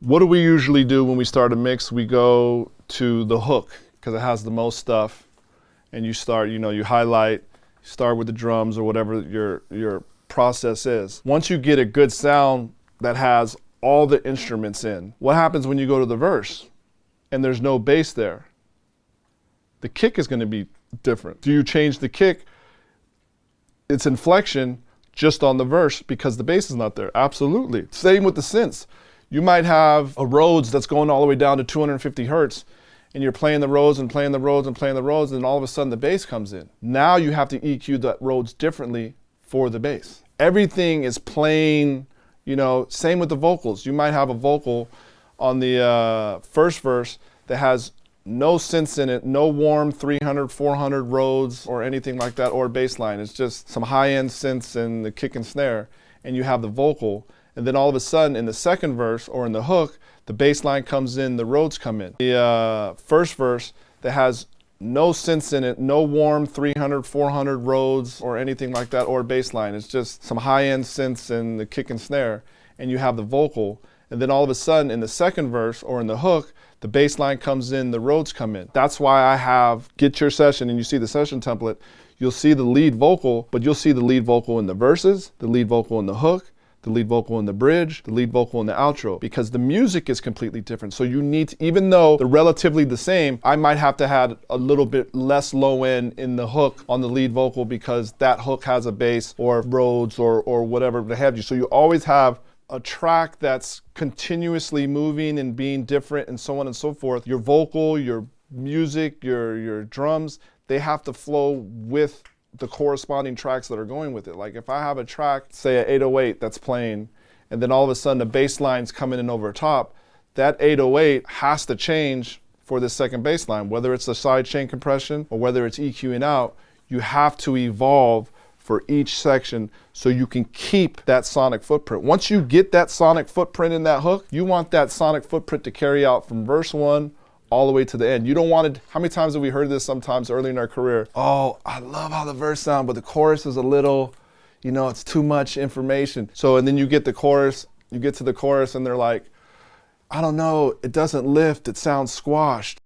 What do we usually do when we start a mix? We go to the hook because it has the most stuff, and you start, you highlight, start with the drums or whatever your process is. Once you get a good sound that has all the instruments in, what happens when you go to the verse and there's no bass there? The kick is going to be different. Do you change the kick, its inflection, just on the verse because the bass is not there? Absolutely. Same with the synths. You might have a Rhodes that's going all the way down to 250 hertz, and you're playing the Rhodes and playing the Rhodes and playing the Rhodes, and all of a sudden the bass comes in. Now you have to EQ that Rhodes differently for the bass. Everything is playing, same with the vocals. You might have a vocal on the first verse that has no synths in it, no warm 300, 400 Rhodes or anything like that, or bass line. It's just some high-end synths and the kick and snare, and you have the vocal. And then all of a sudden in the second verse or in the hook, the bass line comes in, the Rhodes come in. The first verse that has no synths in it, no warm 300, 400 Rhodes or anything like that, or bass line. It's just some high-end synths and the kick and snare, and you have the vocal. And then all of a sudden in the second verse or in the hook, the bass line comes in, the Rhodes come in. That's why I have Get Your Session, and you see the session template, you'll see the lead vocal, but you'll see the lead vocal in the verses, the lead vocal in the hook, the lead vocal in the bridge, the lead vocal in the outro, because the music is completely different. So you need to, even though they're relatively the same, I might have to have a little bit less low end in the hook on the lead vocal because that hook has a bass or Rhodes or whatever to have you. So you always have a track that's continuously moving and being different and so on and so forth. Your vocal, your music, your drums, they have to flow with the corresponding tracks that are going with it. Like if I have a track, say an 808 that's playing, and then all of a sudden the bass line's coming in over top, that 808 has to change for the second bass line, whether it's a side chain compression or whether it's EQing out. You have to evolve for each section so you can keep that sonic footprint. Once you get that sonic footprint in that hook, you want that sonic footprint to carry out from verse 1 all the way to the end. You don't want to, how many times have we heard this sometimes early in our career? Oh, I love how the verse sounds, but the chorus is a little, it's too much information. So, and then you get the chorus, you get to the chorus and they're like, I don't know, it doesn't lift, it sounds squashed.